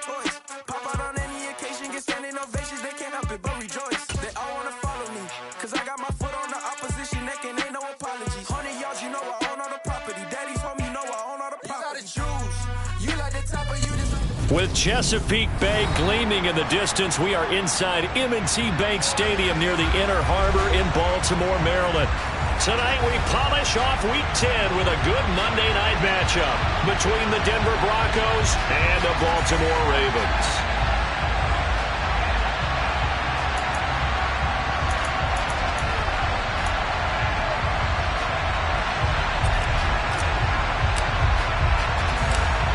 toys. Pop out on any occasion, get standing ovations, they can't help it but rejoice. They all wanna follow me, cause I got my foot on the opposition neck and ain't no apologies. 100 yards, you know I own all the property. Daddy's home, you know I own all the property. You gotta choose. You like the top of you just... With Chesapeake Bay gleaming in the distance, we are inside M&T Bank Stadium near the Inner Harbor in Baltimore, Maryland. Tonight we polish off Week 10 with a good Monday night matchup between the Denver Broncos and the Baltimore Ravens.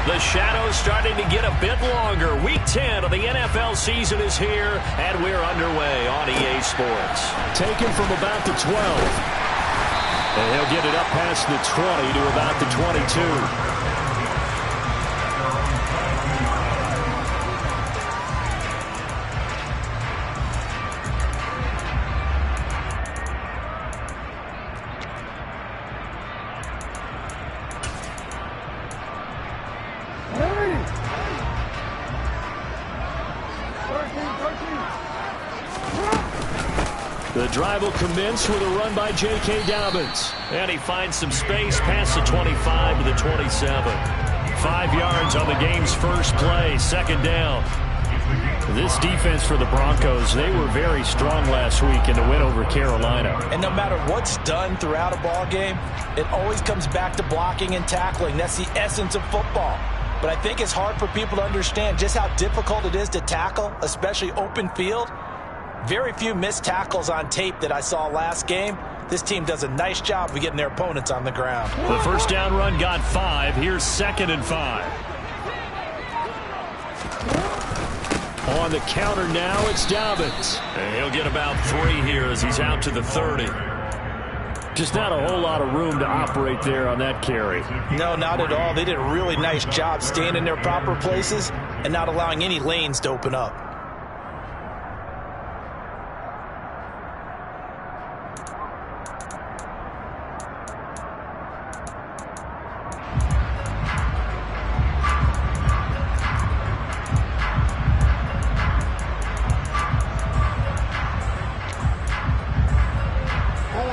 The shadow's starting to get a bit longer. Week 10 of the NFL season is here, and we're underway on EA Sports. Taken from about the 12. And he'll get it up past the 20 to about the 22. The drive will commence with a run by J.K. Dobbins. And he finds some space past the 25 to the 27. 5 yards on the game's first play, second down. This defense for the Broncos, they were very strong last week in the win over Carolina. And no matter what's done throughout a ball game, it always comes back to blocking and tackling. That's the essence of football. But I think it's hard for people to understand just how difficult it is to tackle, especially open field. Very few missed tackles on tape that I saw last game. This team does a nice job of getting their opponents on the ground. The first down run got 5. Here's 2nd and 5. On the counter now, it's Dobbins. And he'll get about 3 here as he's out to the 30. Just not a whole lot of room to operate there on that carry. No, not at all. They did a really nice job staying in their proper places and not allowing any lanes to open up.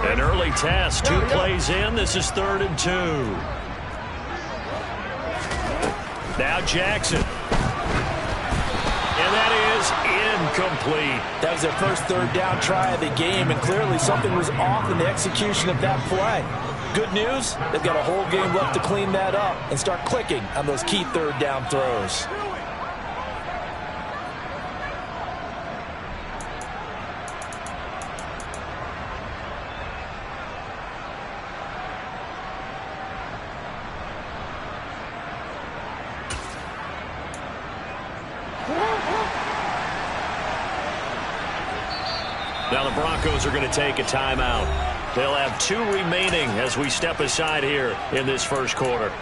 An early test, 2 plays in. This is 3rd and 2. Now Jackson. And that is incomplete. That was their first 3rd down try of the game, and clearly something was off in the execution of that play. Good news, they've got a whole game left to clean that up and start clicking on those key 3rd down throws. Now the Broncos are going to take a timeout. They'll have 2 remaining as we step aside here in this first quarter.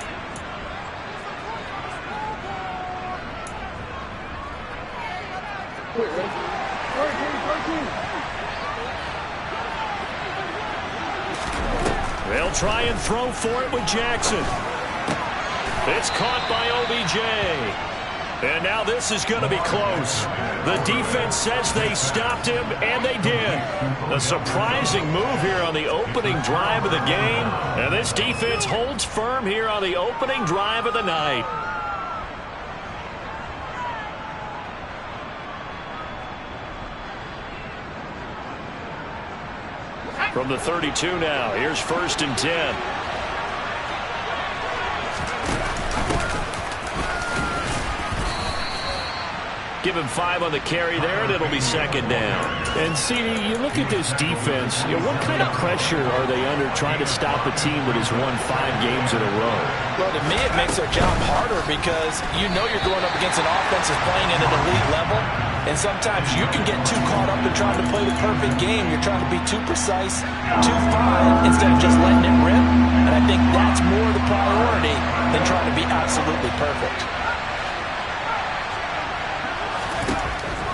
They'll try and throw for it with Jackson. It's caught by OBJ. And now this is going to be close. The defense says they stopped him, and they did. A surprising move here on the opening drive of the game. And this defense holds firm here on the opening drive of the night. From the 32 now, here's 1st and 10. Give him 5 on the carry there, and it'll be 2nd down. And, CD, you look at this defense, what kind of pressure are they under trying to stop a team that has won 5 games in a row? Well, to me, it makes their job harder because you know you're going up against an offense that's playing at an elite level, and sometimes you can get too caught up in trying to play the perfect game. You're trying to be too precise, too fine, instead of just letting it rip. And I think that's more the priority than trying to be absolutely perfect.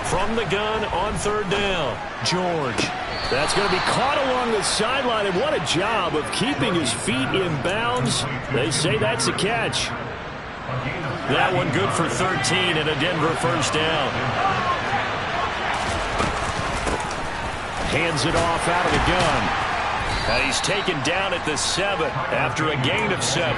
From the gun on 3rd down, George. That's going to be caught along the sideline, and what a job of keeping his feet in bounds. They say that's a catch. That one good for 13 and a Denver first down. Hands it off out of the gun. And he's taken down at the 7 after a gain of 7.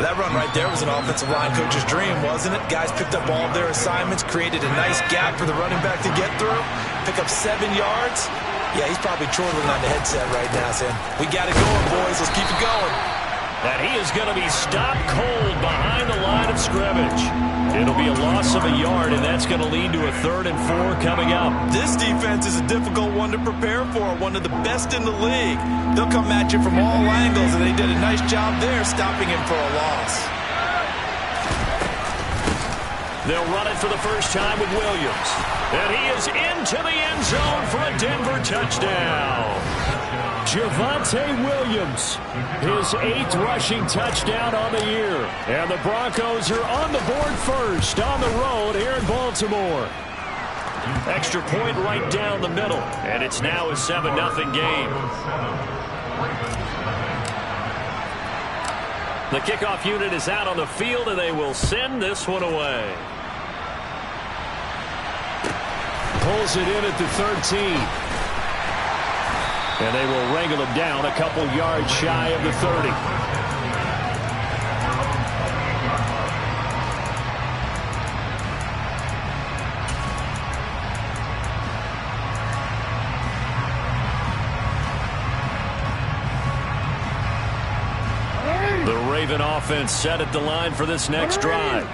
That run right there was an offensive line coach's dream, wasn't it? Guys picked up all of their assignments, created a nice gap for the running back to get through, pick up 7 yards. Yeah, he's probably chortling on the headset right now, saying, we got it going, boys. Let's keep it going. And he is going to be stopped cold behind the line of scrimmage. It'll be a loss of a yard, and that's going to lead to a 3rd and 4 coming up. This defense is a difficult one to prepare for, one of the best in the league. They'll come at you from all angles, and they did a nice job there stopping him for a loss. They'll run it for the first time with Williams. And he is into the end zone for a Denver touchdown. Javonte Williams, his 8th rushing touchdown on the year. And the Broncos are on the board first on the road here in Baltimore. Extra point right down the middle. And it's now a 7-0 game. The kickoff unit is out on the field, and they will send this one away. Pulls it in at the 13. And they will wrangle him down a couple yards shy of the 30. The Raven offense set at the line for this next drive.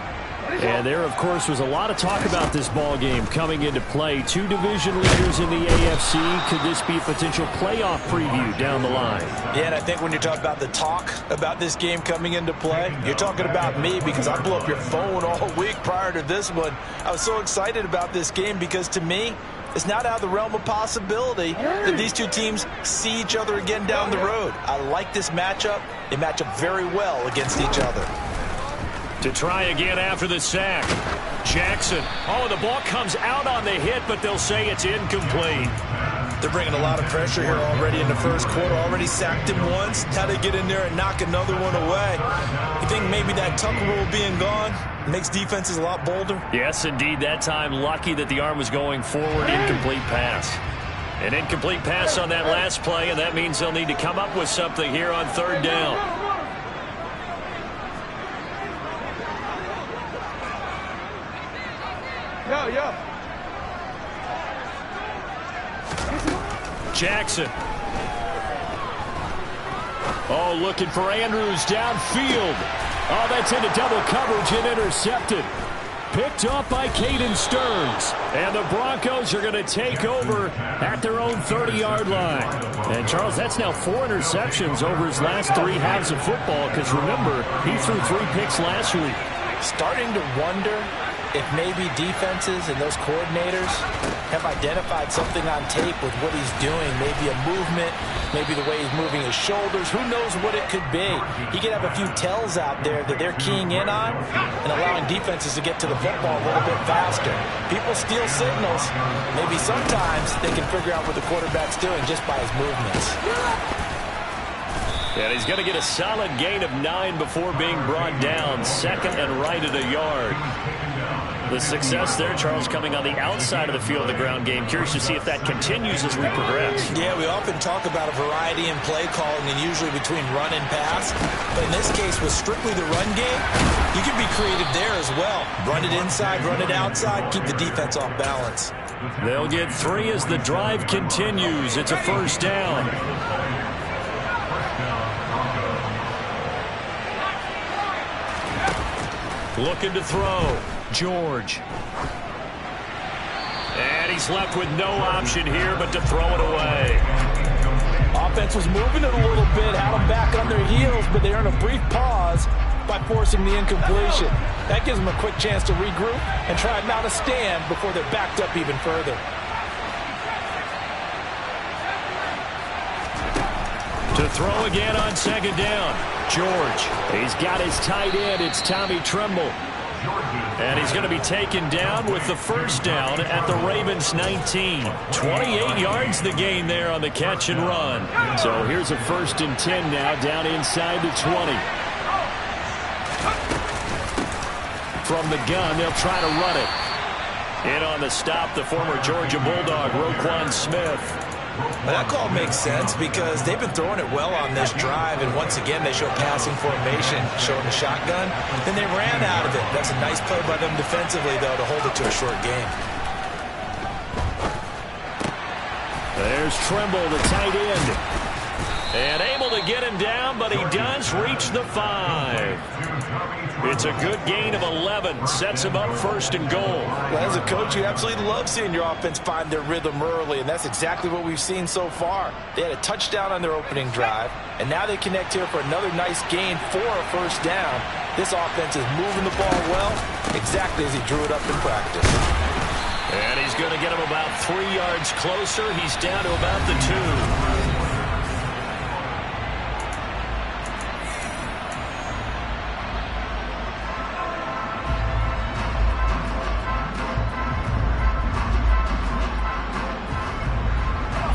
And there, of course, was a lot of talk about this ball game coming into play. 2 division leaders in the AFC. Could this be a potential playoff preview down the line? Yeah, and I think when you're talking about the talk about this game coming into play, you're talking about me because I blew up your phone all week prior to this one. I was so excited about this game because, to me, it's not out of the realm of possibility that these two teams see each other again down the road. I like this matchup. They match up very well against each other. To try again after the sack. Jackson. Oh, the ball comes out on the hit, but they'll say it's incomplete. They're bringing a lot of pressure here already in the first quarter. Already sacked him once. How to get in there and knock another one away. You think maybe that Tucker rule being gone makes defenses a lot bolder? Yes, indeed. That time, lucky that the arm was going forward. Incomplete pass. An incomplete pass on that last play, and that means they'll need to come up with something here on 3rd down. Jackson. Oh, looking for Andrews downfield. Oh, that's into double coverage and intercepted. Picked off by Caden Stearns. And the Broncos are going to take over at their own 30-yard line. And, Charles, that's now 4 interceptions over his last 3 halves of football because, remember, he threw 3 picks last week. Starting to wonder if maybe defenses and those coordinators have identified something on tape with what he's doing. Maybe a movement, maybe the way he's moving his shoulders. Who knows what it could be? He could have a few tells out there that they're keying in on and allowing defenses to get to the football a little bit faster. People steal signals. Maybe sometimes they can figure out what the quarterback's doing just by his movements. And he's going to get a solid gain of 9 before being brought down. 2nd and right at a yard. The success there, Charles, coming on the outside of the field of the ground game. Curious to see if that continues as we progress. Yeah, we often talk about a variety in play calling and usually between run and pass. But in this case, with strictly the run game, you can be creative there as well. Run it inside, run it outside, keep the defense off balance. They'll get 3 as the drive continues. It's a first down. Looking to throw. George. And he's left with no option here but to throw it away. Offense was moving it a little bit, had them back on their heels, but they earn a brief pause by forcing the incompletion. That gives them a quick chance to regroup and try and mount a stand before they're backed up even further. To throw again on 2nd down. George. He's got his tight end. It's Tommy Tremble. And he's going to be taken down with the first down at the Ravens 19. 28 yards the gain there on the catch and run. So here's a 1st and 10 now down inside the 20. from the gun. They'll try to run it. In on the stop, the former Georgia Bulldog, Roquan Smith. Well, that call makes sense because they've been throwing it well on this drive, and once again they show passing formation, showing the shotgun. Then they ran out of it. That's a nice play by them defensively, though, to hold it to a short game. There's Trimble, the tight end. And able to get him down, but he does reach the 5. It's a good gain of 11. Sets him up first and goal. Well, as a coach, you absolutely love seeing your offense find their rhythm early, and that's exactly what we've seen so far. They had a touchdown on their opening drive, and now they connect here for another nice gain for a first down. This offense is moving the ball well, exactly as he drew it up in practice. And he's going to get him about 3 yards closer. He's down to about the 2.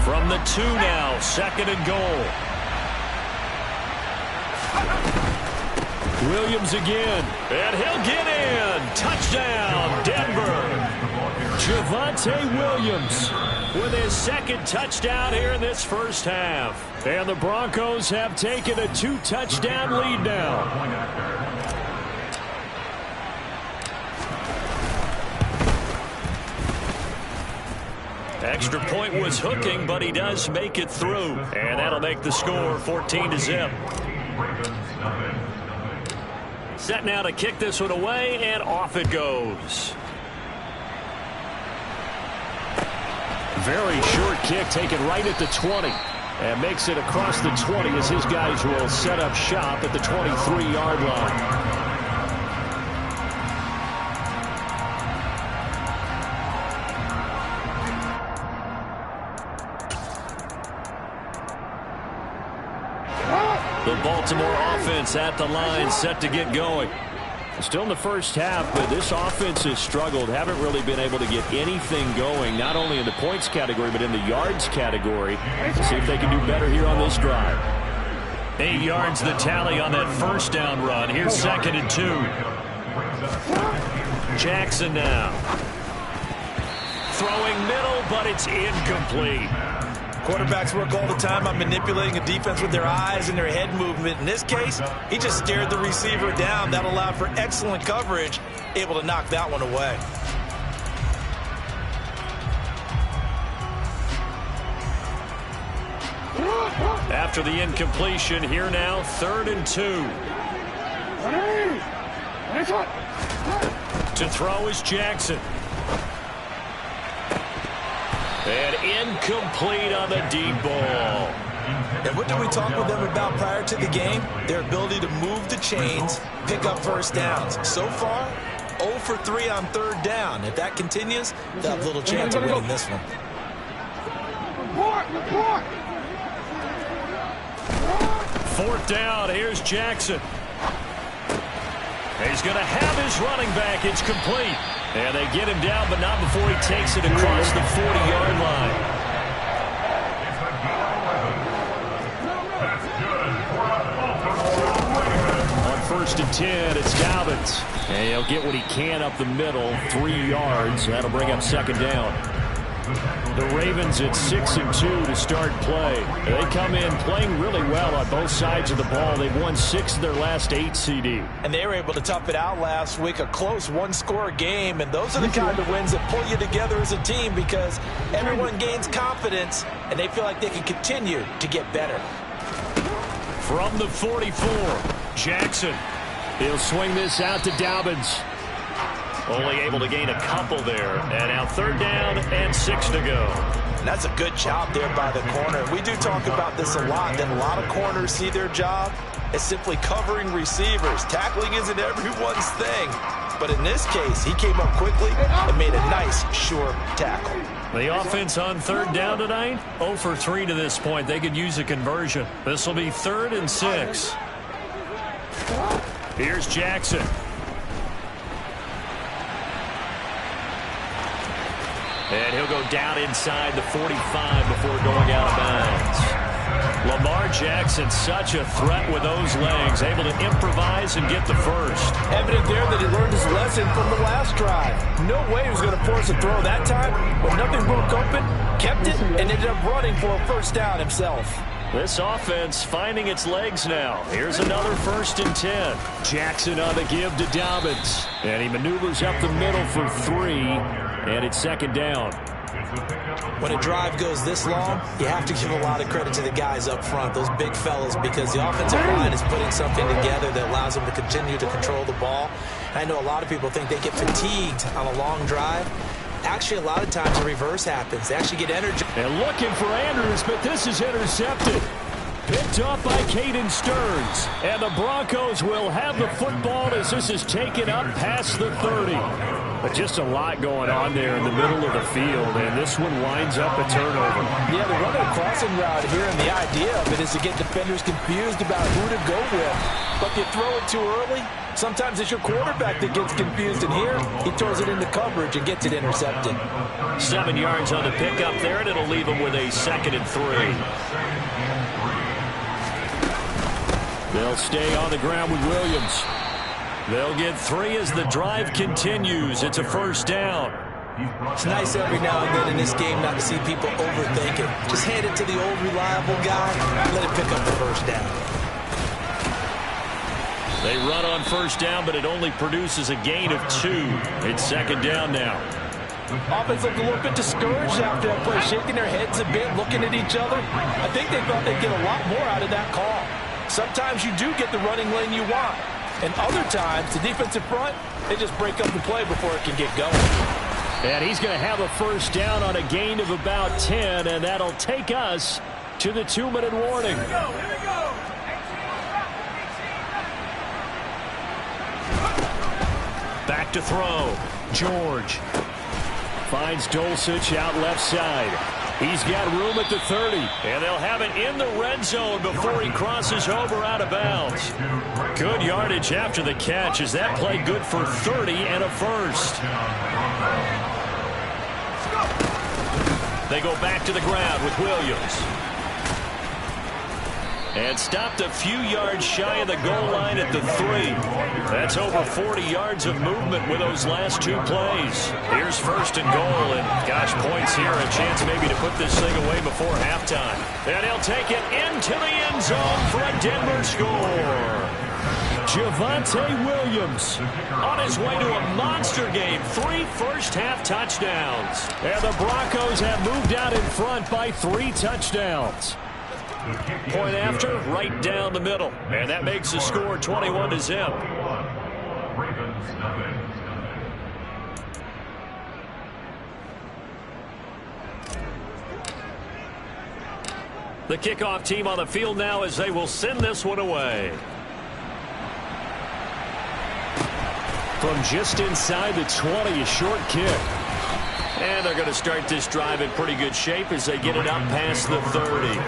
From the 2 now, second and goal. Williams again, and he'll get in. Touchdown, Denver. Javonte Williams with his second touchdown here in this first half. And the Broncos have taken a 2-touchdown lead now. Extra point was hooking, but he does make it through. And that'll make the score 14-0. Set now to kick this one away, and off it goes. Very short kick taken right at the 20. And makes it across the 20 as his guys will set up shop at the 23-yard line. The Baltimore offense at the line, set to get going. Still in the first half, but this offense has struggled. Haven't really been able to get anything going, not only in the points category, but in the yards category. See if they can do better here on this drive. 8 yards the tally on that first down run. Here's second and 2. Jackson now. Throwing middle, but it's incomplete. Quarterbacks work all the time on manipulating a defense with their eyes and their head movement. In this case, he just stared the receiver down. That allowed for excellent coverage, able to knock that one away. After the incompletion, here now, 3rd and 2. To throw is Jackson. And incomplete on the deep ball. And what did we talk with them about prior to the game? Their ability to move the chains, pick up first downs. So far, 0 for 3 on 3rd down. If that continues, they'll have little chance of winning this one. 4th down, here's Jackson. He's going to have his running back. It's complete. And they get him down, but not before he takes it across the 40-yard line. On 1st and 10, it's Dobbins. And he'll get what he can up the middle, 3 yards. That'll bring up 2nd down. The Ravens at 6 and 2 to start play. They come in playing really well on both sides of the ball. They've won 6 of their last 8 CD. And they were able to tough it out last week, a close one-score game. And those are the kind of wins that pull you together as a team because everyone gains confidence and they feel like they can continue to get better. From the 44, Jackson. He'll swing this out to Dobbins. Only able to gain a couple there. And now 3rd down and 6 to go. And that's a good job there by the corner. We do talk about this a lot, that a lot of corners see their job as simply covering receivers. Tackling isn't everyone's thing. But in this case, he came up quickly and made a nice, short tackle. The offense on 3rd down tonight, 0 for 3 to this point. They could use a conversion. This will be 3rd and 6. Here's Jackson. And he'll go down inside the 45 before going out of bounds. Lamar Jackson, such a threat with those legs, able to improvise and get the first. Evident there that he learned his lesson from the last drive. No way he was going to force a throw that time, but nothing broke open, kept it, and ended up running for a first down himself. This offense finding its legs now. Here's another 1st and 10. Jackson on the give to Dobbins. And he maneuvers up the middle for 3, and it's 2nd down. When a drive goes this long, you have to give a lot of credit to the guys up front, those big fellas, because the offensive line is putting something together that allows them to continue to control the ball. I know a lot of people think they get fatigued on a long drive. Actually, a lot of times the reverse happens. They actually get energy. And looking for Andrews, but this is intercepted. Picked off by Caden Stearns. And the Broncos will have the football as this is taken up past the 30. But just a lot going on there in the middle of the field, and this one winds up a turnover. Yeah, they're running a crossing route here, and the idea of it is to get defenders confused about who to go with. But if you throw it too early, sometimes it's your quarterback that gets confused, and here he throws it into coverage and gets it intercepted. 7 yards on the pickup there, and it'll leave him with a 2nd and 3. They'll stay on the ground with Williams. They'll get 3 as the drive continues. It's a 1st down. It's nice every now and then in this game not to see people overthink it. Just hand it to the old reliable guy and let him pick up the 1st down. They run on 1st down, but it only produces a gain of 2. It's 2nd down now. Offense looked a little bit discouraged after that play, shaking their heads a bit, looking at each other. I think they thought they'd get a lot more out of that call. Sometimes you do get the running lane you want. And other times, the defensive front, they just break up the play before it can get going. And he's going to have a 1st down on a gain of about 10, and that'll take us to the 2-minute warning. Here we go. Back to throw. George finds Dulcich out left side. He's got room at the 30, and they'll have it in the red zone before he crosses over out of bounds. Good yardage after the catch. Is that play good for 30 and a 1st? They go back to the ground with Williams. And stopped a few yards shy of the goal line at the 3. That's over 40 yards of movement with those last 2 plays. Here's 1st and goal, and gosh, points here, a chance maybe to put this thing away before halftime. And he'll take it into the end zone for a Denver score. Javonte Williams on his way to a monster game. 3 first-half touchdowns. And the Broncos have moved out in front by 3 touchdowns. Point after, right down the middle. And that makes the score 21-0. The kickoff team on the field now as they will send this one away. From just inside the 20, a short kick. And they're going to start this drive in pretty good shape as they get it up past the 30.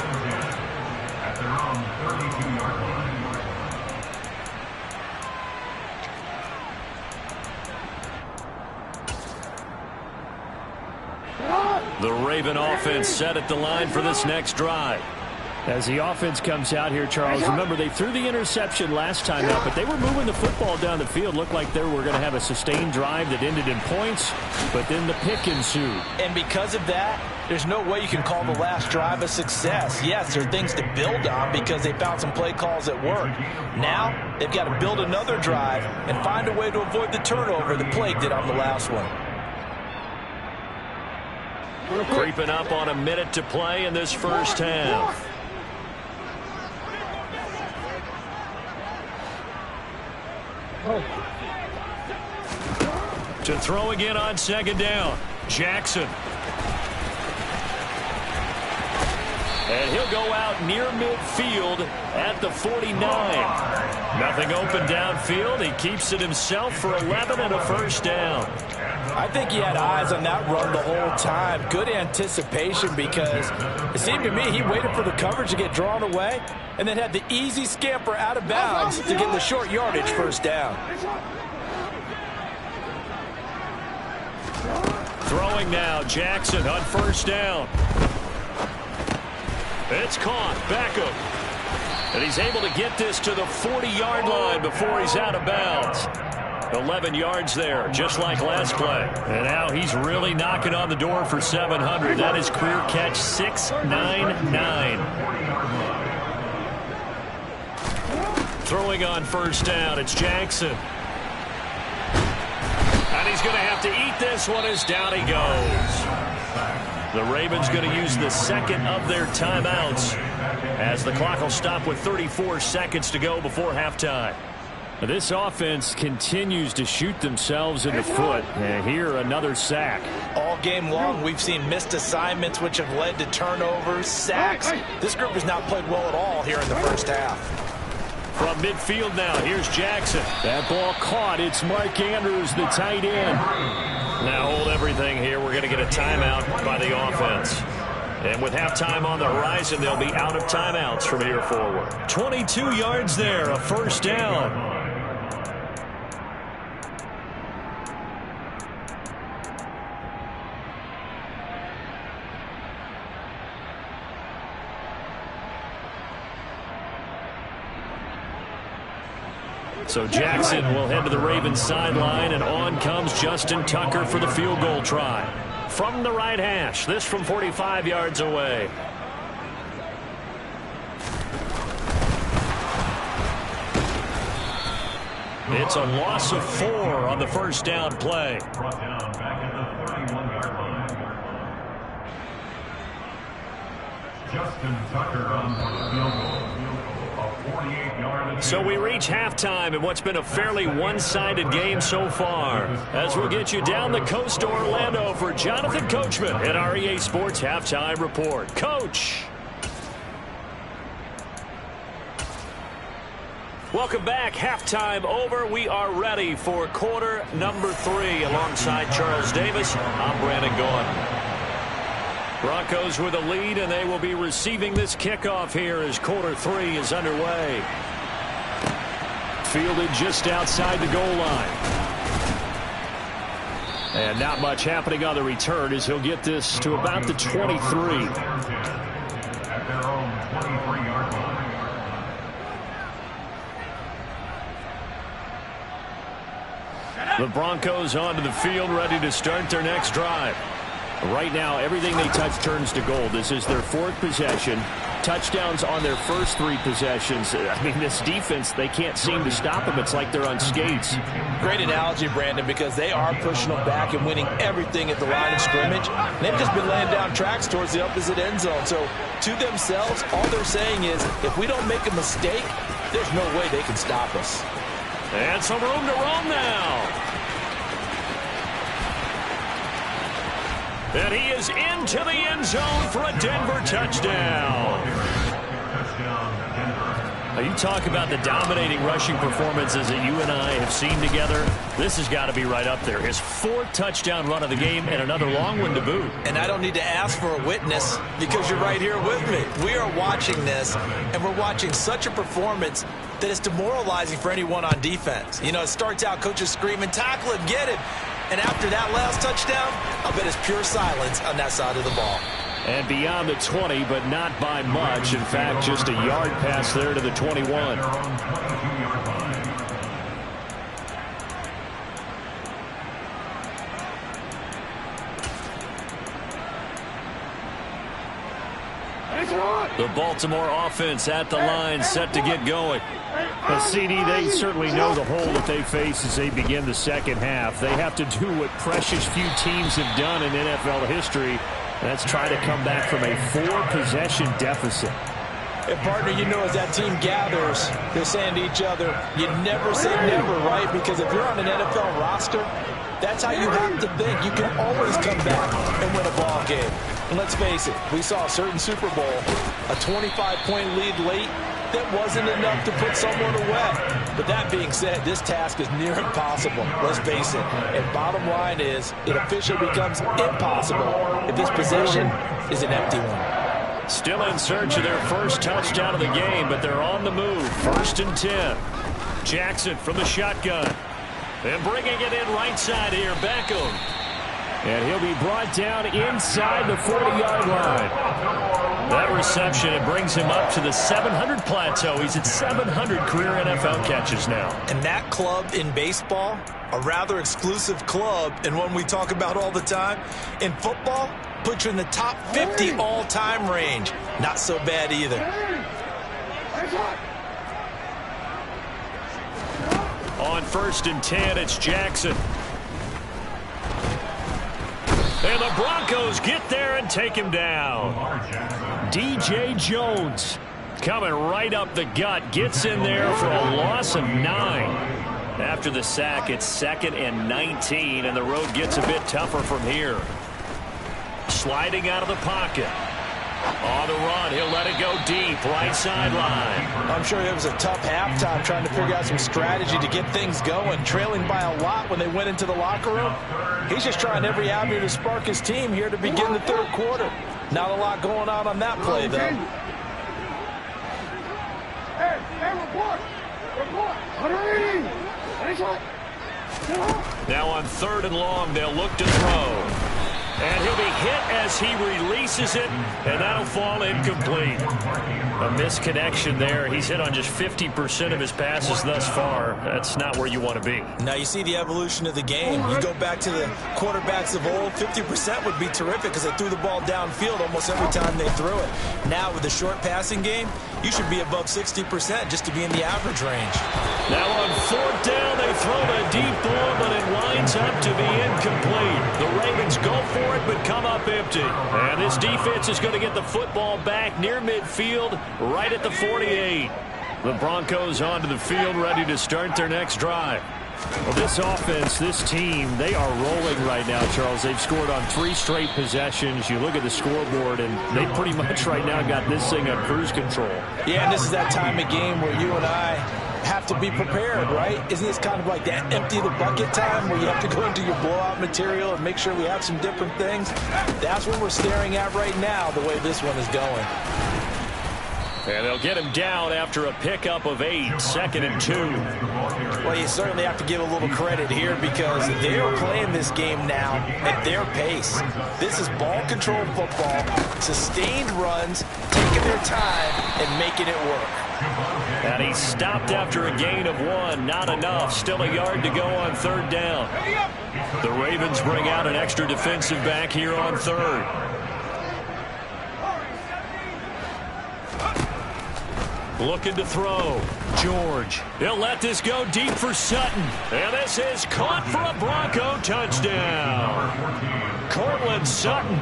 The Raven offense set at the line for this next drive. As the offense comes out here, Charles, remember they threw the interception last time out, but they were moving the football down the field. Looked like they were going to have a sustained drive that ended in points, but then the pick ensued. And because of that, there's no way you can call the last drive a success. Yes, there are things to build on because they found some play calls that work. Now, they've got to build another drive and find a way to avoid the turnover that plagued it on the last one. Creeping up on a minute to play in this first half. To throw again on 2nd down. Jackson. And he'll go out near midfield at the 49. Nothing open downfield. He keeps it himself for 11 and a 1st down. I think he had eyes on that run the whole time. Good anticipation because it seemed to me he waited for the coverage to get drawn away and then had the easy scamper out of bounds to get the short yardage 1st down. Throwing now, Jackson on 1st down. It's caught. Beckham. And he's able to get this to the 40-yard line before he's out of bounds. 11 yards there, just like last play. And now he's really knocking on the door for 700. That is career catch 699. Throwing on first down, it's Jackson. And he's going to have to eat this one as down he goes. The Ravens going to use the second of their timeouts as the clock will stop with 34 seconds to go before halftime. This offense continues to shoot themselves in the foot. And here, another sack. All game long, we've seen missed assignments, which have led to turnovers, sacks. This group has not played well at all here in the first half. From midfield now, here's Jackson. That ball caught. It's Mark Andrews, the tight end. Now hold everything here. We're going to get a timeout by the offense. And with halftime on the horizon, they'll be out of timeouts from here forward. 22 yards there, a first down. So Jackson will head to the Ravens sideline, and on comes Justin Tucker for the field goal try. From the right hash, this from 45 yards away. It's a loss of 4 on the first down play. Justin Tucker on the field goal. So we reach halftime in what's been a fairly one-sided game so far. As we'll get you down the coast to Orlando for Jonathan Coachman at our EA Sports Halftime Report. Coach. Welcome back. Halftime over. We are ready for quarter number 3. Alongside Charles Davis, I'm Brandon Gaudin. Broncos with a lead, and they will be receiving this kickoff here as quarter 3 is underway. Fielded just outside the goal line. And not much happening on the return as he'll get this to about the 23. At their own 23-yard line. The Broncos onto the field, ready to start their next drive. Right now, everything they touch turns to gold. This is their 4th possession. Touchdowns on their first 3 possessions. I mean, this defense, they can't seem to stop them. It's like they're on skates. Great analogy, Brandon, because they are pushing them back and winning everything at the line of scrimmage. They've just been laying down tracks towards the opposite end zone. So, to themselves, all they're saying is, if we don't make a mistake, there's no way they can stop us. And some room to roam now. And he is into the end zone for a Denver touchdown. Now you talk about the dominating rushing performances that you and I have seen together. This has got to be right up there. His 4th touchdown run of the game and another long one to boot. And I don't need to ask for a witness because you're right here with me. We are watching this, and we're watching such a performance that is demoralizing for anyone on defense. You know, it starts out coaches screaming, tackle him, get him. And after that last touchdown, I'll bet it's pure silence on that side of the ball. And beyond the 20, but not by much. In fact, just a yard pass there to the 21. The Baltimore offense at the line, set to get going. Well, CD, they certainly know the hole that they face as they begin the second half. They have to do what precious few teams have done in NFL history. That's try to come back from a 4-possession deficit. And, partner, you know, as that team gathers, they're saying to each other, you never say never, right? Because if you're on an NFL roster, that's how you have to think. You can always come back and win a ball game. And let's face it, we saw a certain Super Bowl, a 25-point lead late, that wasn't enough to put someone away. But that being said, this task is near impossible. Let's face it. And bottom line is, it officially becomes impossible if this possession is an empty one. Still in search of their first touchdown of the game, but they're on the move. 1st and 10. Jackson from the shotgun. And bringing it in right side here, Beckham. And he'll be brought down inside the 40-yard line. That reception, it brings him up to the 700 plateau. He's at 700 career NFL catches now. And that club in baseball, a rather exclusive club, and one we talk about all the time. In football, puts you in the top 50 all-time range. Not so bad either. On 1st and 10, it's Jackson. And the Broncos get there and take him down. DJ Jones coming right up the gut. Gets in there for a loss of 9. After the sack, it's 2nd and 19, and the road gets a bit tougher from here. Sliding out of the pocket. On the run, he'll let it go deep, right sideline. I'm sure it was a tough halftime trying to figure out some strategy to get things going. Trailing by a lot when they went into the locker room. He's just trying every avenue to spark his team here to begin the 3rd quarter. Not a lot going on that play, though. Now on 3rd and long, they'll look to throw. And he'll be hit as he releases it, and that'll fall incomplete. A misconnection there. He's hit on just 50% of his passes thus far. That's not where you want to be. Now you see the evolution of the game. You go back to the quarterbacks of old, 50% would be terrific because they threw the ball downfield almost every time they threw it. Now with the short passing game, you should be above 60% just to be in the average range. Now on 4th down, they throw the deep ball, but it winds up to be incomplete. The Ravens go for it, but come up empty. And this defense is going to get the football back near midfield, right at the 48. The Broncos onto the field, ready to start their next drive. Well, this offense, this team, they are rolling right now, Charles. They've scored on 3 straight possessions. You look at the scoreboard, and they pretty much right now got this thing on cruise control. Yeah, and this is that time of game where you and I have to be prepared, right? Isn't this kind of like that empty the bucket time where you have to go into your blowout material and make sure we have some different things? That's what we're staring at right now, the way this one is going. And they'll get him down after a pickup of 8, 2nd and 2. Well, you certainly have to give a little credit here because they're playing this game now at their pace. This is ball control football, sustained runs, taking their time and making it work. And he stopped after a gain of 1. Not enough. Still a yard to go on 3rd down. The Ravens bring out an extra defensive back here on 3rd. Looking to throw. George. He'll let this go deep for Sutton. And this is caught for a Bronco touchdown. Courtland Sutton,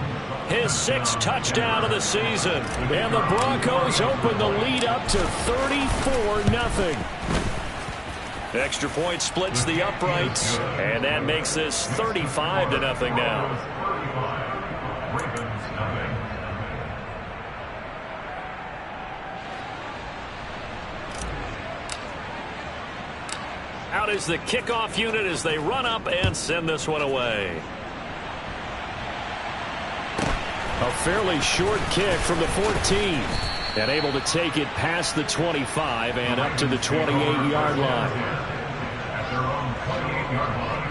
his 6th touchdown of the season. And the Broncos open the lead up to 34-0. Extra point splits the uprights. And that makes this 35-0 now. Out is the kickoff unit as they run up and send this one away. A fairly short kick from the 14. And able to take it past the 25 and up to the 28-yard line. At their own 28-yard line.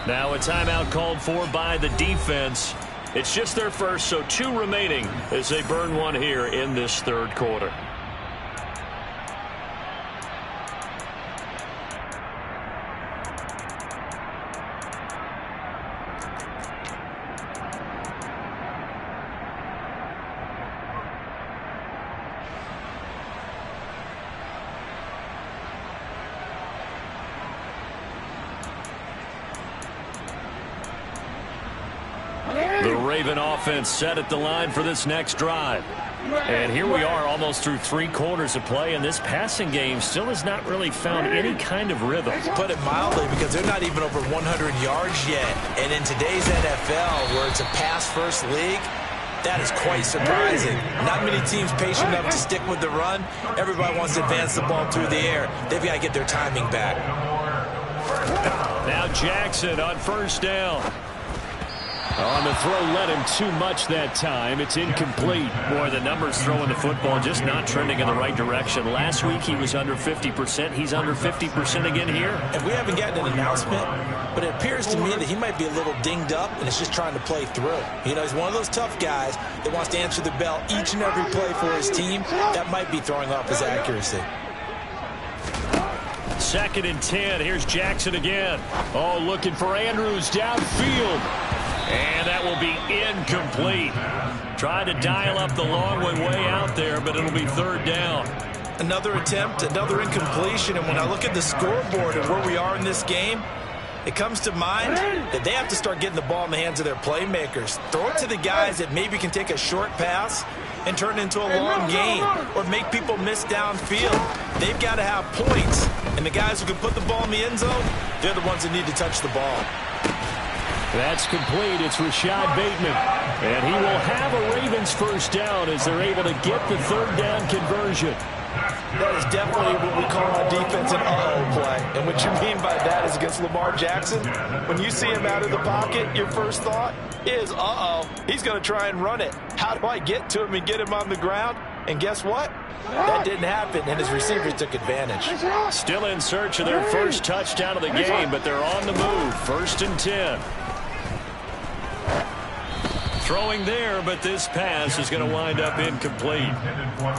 Now a timeout called for by the defense. It's just their first, so 2 remaining as they burn one here in this 3rd quarter. The Raven offense set at the line for this next drive. And here we are almost through 3 quarters of play, and this passing game still has not really found any kind of rhythm. Put it mildly, because they're not even over 100 yards yet. And in today's NFL, where it's a pass-first league, that is quite surprising. Not many teams patient enough to stick with the run. Everybody wants to advance the ball through the air. They've got to get their timing back. Now Jackson on 1st down. On the throw, led him too much that time. It's incomplete. Boy, the numbers throwing the football just not trending in the right direction. Last week he was under 50%. He's under 50% again here. And we haven't gotten an announcement, but it appears to me that he might be a little dinged up and is just trying to play through. You know, he's one of those tough guys that wants to answer the bell each and every play for his team. That might be throwing off his accuracy. 2nd and 10. Here's Jackson again. Oh, looking for Andrews downfield. And that will be incomplete. Trying to dial up the long way out there, but it'll be 3rd down. Another attempt, another incompletion, and when I look at the scoreboard and where we are in this game, it comes to mind that they have to start getting the ball in the hands of their playmakers. Throw it to the guys that maybe can take a short pass and turn it into a long gain or make people miss downfield. They've got to have points, and the guys who can put the ball in the end zone, they're the ones that need to touch the ball. That's complete. It's Rashad Bateman. And he will have a Ravens 1st down as they're able to get the 3rd down conversion. That is definitely what we call on defense an uh-oh play. And what you mean by that is against Lamar Jackson, when you see him out of the pocket, your first thought is, uh-oh, he's going to try and run it. How do I get to him and get him on the ground? And guess what? That didn't happen, and his receivers took advantage. Still in search of their first touchdown of the game, but they're on the move. 1st and 10. Throwing there, but this pass is going to wind up incomplete.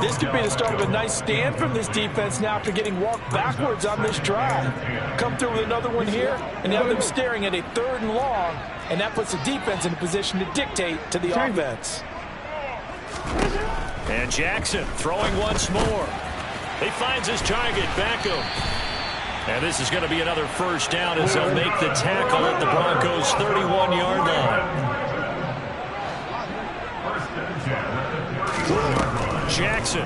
This could be the start of a nice stand from this defense now after getting walked backwards on this drive. Come through with another one here, and now they're staring at a 3rd and long, and that puts the defense in a position to dictate to the offense. And Jackson throwing once more. He finds his target, Beckham. And this is going to be another 1st down as they'll make the tackle at the Broncos' 31-yard line. Jackson.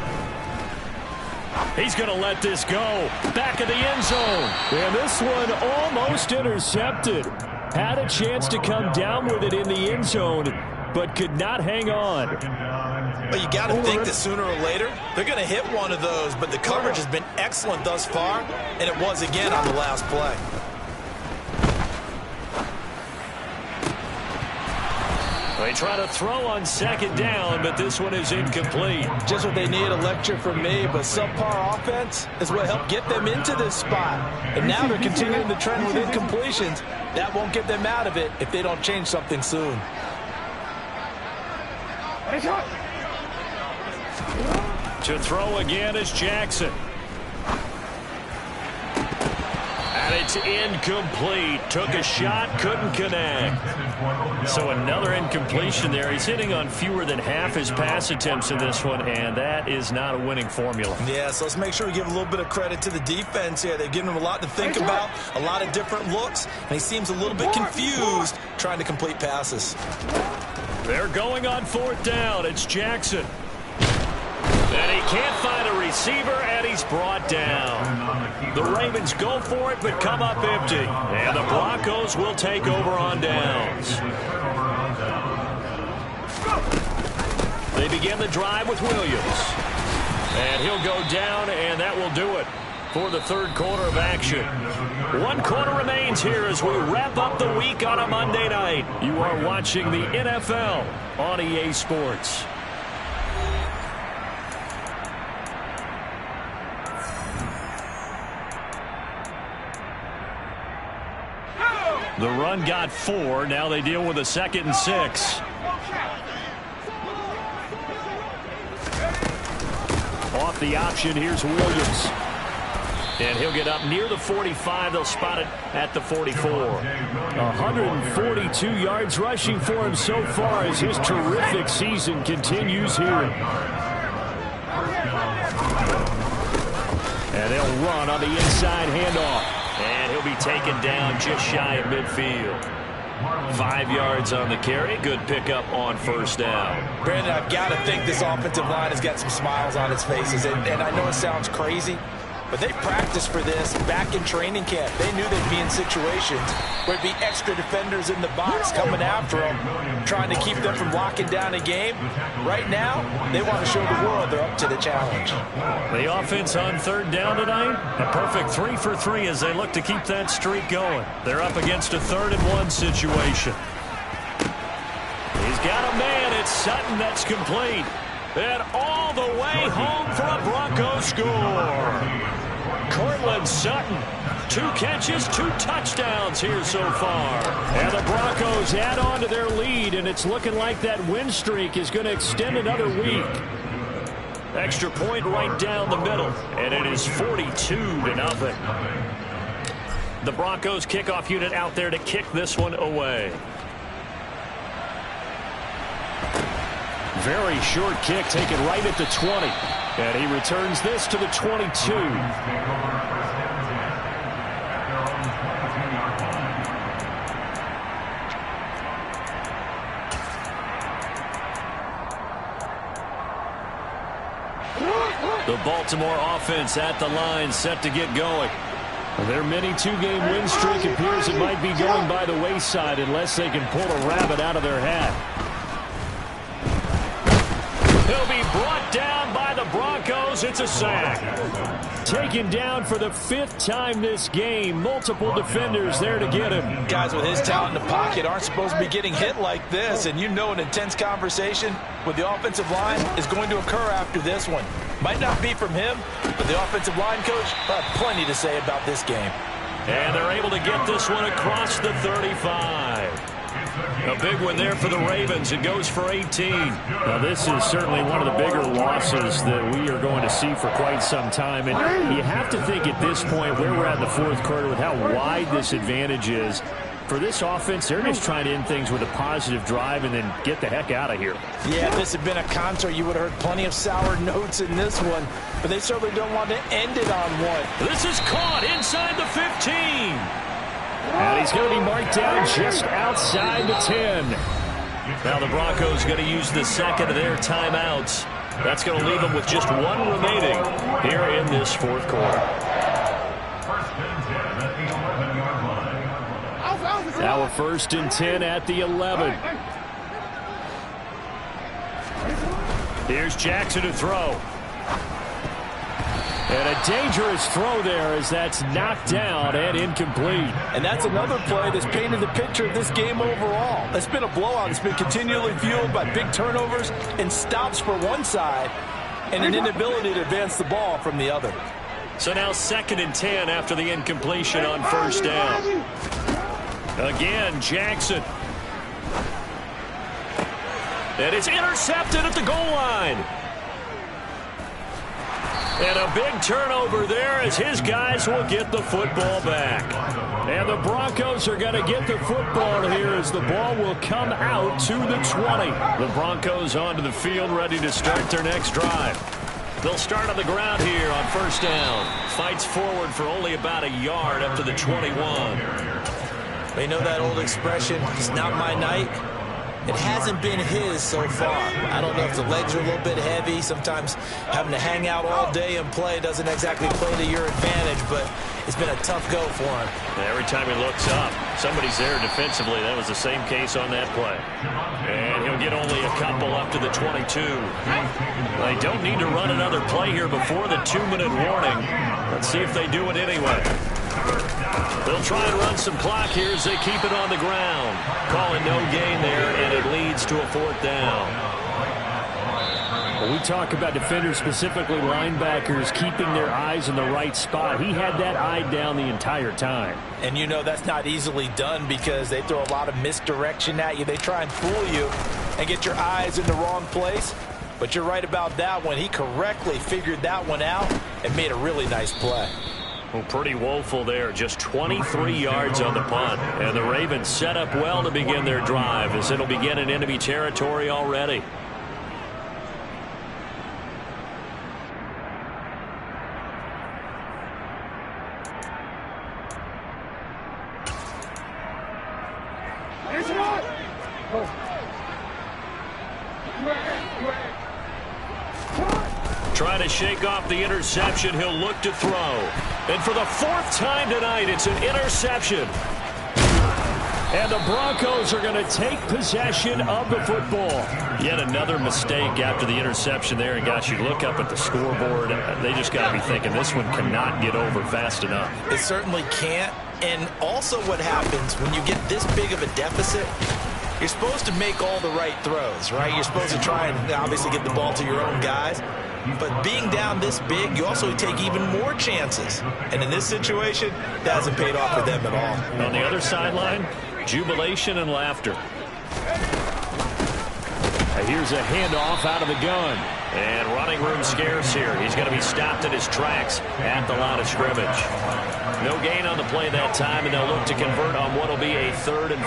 He's going to let this go. Back of the end zone. And this one almost intercepted. Had a chance to come down with it in the end zone, but could not hang on. But you got to think that sooner or later, they're going to hit one of those, but the coverage has been excellent thus far, and it was again on the last play. They try to throw on 2nd down, but this one is incomplete. Just what they need, a lecture from me, but subpar offense is what helped get them into this spot. And now they're continuing the trend with incompletions. That won't get them out of it if they don't change something soon. To throw again is Jackson. And it's incomplete. Took a shot, couldn't connect. So another incompletion there. He's hitting on fewer than half his pass attempts in this one, and that is not a winning formula. Yeah, so let's make sure we give a little bit of credit to the defense here. They've given him a lot to think about, a lot of different looks, and he seems a little bit confused trying to complete passes. They're going on 4th down. It's Jackson. And he can't find a receiver, and he's brought down. The Ravens go for it, but come up empty. And the Broncos will take over on downs. They begin the drive with Williams. And he'll go down, and that will do it for the 3rd quarter of action. 1 quarter remains here as we wrap up the week on a Monday night. You are watching the NFL on EA Sports. The run got 4. Now they deal with a 2nd and 6. Off the option, here's Williams. And he'll get up near the 45. They'll spot it at the 44. 142 yards rushing for him so far as his terrific season continues here. And they'll run on the inside handoff. And he'll be taken down just shy of midfield. 5 yards on the carry. Good pickup on 1st down. Brandon, I've got to think this offensive line has got some smiles on its faces. And I know it sounds crazy, but they practiced for this back in training camp. They knew they'd be in situations where it'd be extra defenders in the box coming after them, trying to keep them from locking down a game. Right now, they want to show the world they're up to the challenge. The offense on 3rd down tonight, a perfect 3 for 3 as they look to keep that streak going. They're up against a 3rd and 1 situation. He's got a man. It's Sutton that's complete. And all the way home for a Broncos score. Courtland Sutton, 2 catches, 2 touchdowns here so far. And the Broncos add on to their lead, and it's looking like that win streak is going to extend another week. Extra point right down the middle, and it is 42-0. The Broncos kickoff unit out there to kick this one away. Very short kick taken right at the 20. And he returns this to the 22. The Baltimore offense at the line, set to get going. Their mini 2-game win streak appears it might be going by the wayside unless they can pull a rabbit out of their hat. He'll be brought down by the Broncos. It's a sack. Taken down for the 5th time this game. Multiple defenders there to get him. Guys with his talent in the pocket aren't supposed to be getting hit like this, and you know an intense conversation with the offensive line is going to occur after this one. Might not be from him, but the offensive line coach will have plenty to say about this game. And they're able to get this one across the 35. A big one there for the Ravens. It goes for 18. Now, this is certainly one of the bigger losses that we are going to see for quite some time. And you have to think at this point where we're at in the 4th quarter with how wide this advantage is. For this offense, they're just trying to end things with a positive drive and then get the heck out of here. Yeah, if this had been a concert, you would have heard plenty of sour notes in this one. But they certainly don't want to end it on one. This is caught inside the 15. And he's going to be marked down just outside the 10. Now the Broncos going to use the second of their timeouts. That's going to leave them with just 1 remaining here in this 4th quarter. Now a 1st and 10 at the 11. Here's Jackson to throw. And a dangerous throw there as that's knocked down and incomplete. And that's another play that's painted the picture of this game overall. It's been a blowout. It's been continually fueled by big turnovers and stops for one side and an inability to advance the ball from the other. So now 2nd and 10 after the incompletion on 1st down. Again, Jackson. And it's intercepted at the goal line. And a big turnover there as his guys will get the football back. And the Broncos are going to get the football here as the ball will come out to the 20. The Broncos onto the field ready to start their next drive. They'll start on the ground here on 1st down. Fights forward for only about a yard up to the 21. They know that old expression, it's not my night. It hasn't been his so far. I don't know if the legs are a little bit heavy. Sometimes having to hang out all day and play doesn't exactly play to your advantage, but it's been a tough go for him. Every time he looks up, somebody's there defensively. That was the same case on that play. And he'll get only a couple up to the 22. They don't need to run another play here before the 2-minute warning. Let's see if they do it anyway. They'll try and run some clock here as they keep it on the ground. Calling no gain there, and it leads to a 4th down. When we talk about defenders, specifically linebackers, keeping their eyes in the right spot, he had that eye down the entire time. And you know that's not easily done because they throw a lot of misdirection at you. They try and fool you and get your eyes in the wrong place. But you're right about that one. He correctly figured that one out and made a really nice play. Well, pretty woeful there. Just 23 yards on the punt. And the Ravens set up well to begin their drive as it'll begin in enemy territory already. Trying to shake off the interception. He'll look to throw. And for the 4th time tonight, it's an interception. And the Broncos are going to take possession of the football. Yet another mistake after the interception there. And gosh, you look up at the scoreboard, they just got to be thinking this one cannot get over fast enough. It certainly can't. And also what happens when you get this big of a deficit, You're supposed to make all the right throws, right? You're supposed to try and obviously get the ball to your own guys. But being down this big, you also take even more chances. And in this situation, that hasn't paid off for them at all. On the other sideline, jubilation and laughter. Here's a handoff out of the gun. And running room scarce here. He's going to be stopped in his tracks at the line of scrimmage. No gain on the play that time, and they'll look to convert on what will be a 3rd and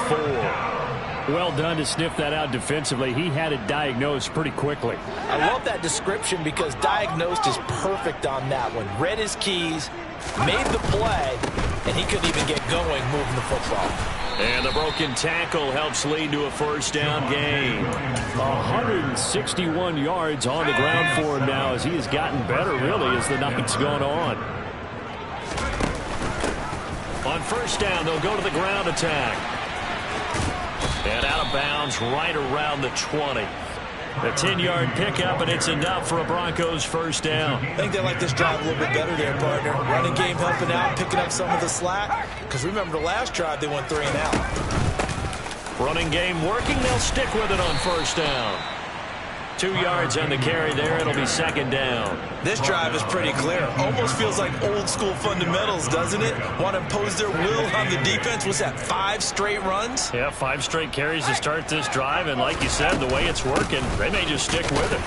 4. Well done to sniff that out defensively. He had it diagnosed pretty quickly. I love that description because diagnosed is perfect on that one. Read his keys, made the play, and he couldn't even get going moving the football. And the broken tackle helps lead to a 1st down gain. 161 yards on the ground for him now as he has gotten better, really, as the night's gone on. On 1st down, they'll go to the ground attack. And out of bounds right around the 20. A 10-yard pickup, and it's enough for a Broncos 1st down. I think they like this drive a little bit better there, partner. Running game helping out, picking up some of the slack. Because remember the last drive, they went 3 and out. Running game working. They'll stick with it on 1st down. 2 yards on the carry there. It'll be 2nd down. This drive is pretty clear. Almost feels like old school fundamentals, doesn't it? Want to impose their will on the defense. What's that, 5 straight runs? Yeah, 5 straight carries to start this drive. And like you said, the way it's working, they may just stick with it.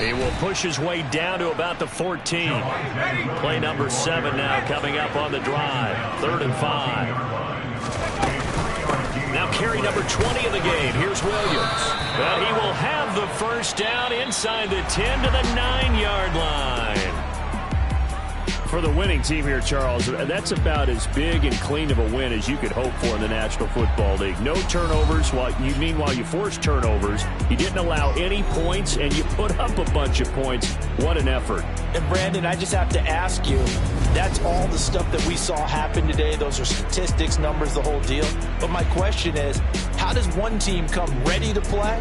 He will push his way down to about the 14. Play number 7 now coming up on the drive. 3rd and 5. Now carry number 20 of the game. Here's Williams. Well, he will have the 1st down inside the 10 to the 9-yard line. For the winning team here, Charles, that's about as big and clean of a win as you could hope for in the National Football League. No turnovers. Meanwhile, you forced turnovers. You didn't allow any points, and you put up a bunch of points. What an effort. And, Brandon, I just have to ask you, that's all the stuff that we saw happen today. Those are statistics, numbers, the whole deal. But my question is, how does one team come ready to play,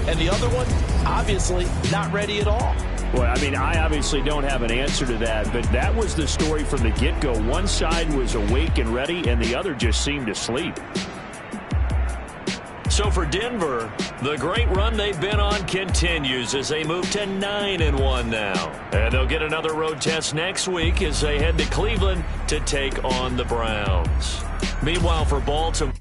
and the other one, obviously, not ready at all? Well, I mean, I obviously don't have an answer to that, but that was the story from the get-go. One side was awake and ready, and the other just seemed to sleep. So for Denver, the great run they've been on continues as they move to 9-1 now. And they'll get another road test next week as they head to Cleveland to take on the Browns. Meanwhile, for Baltimore...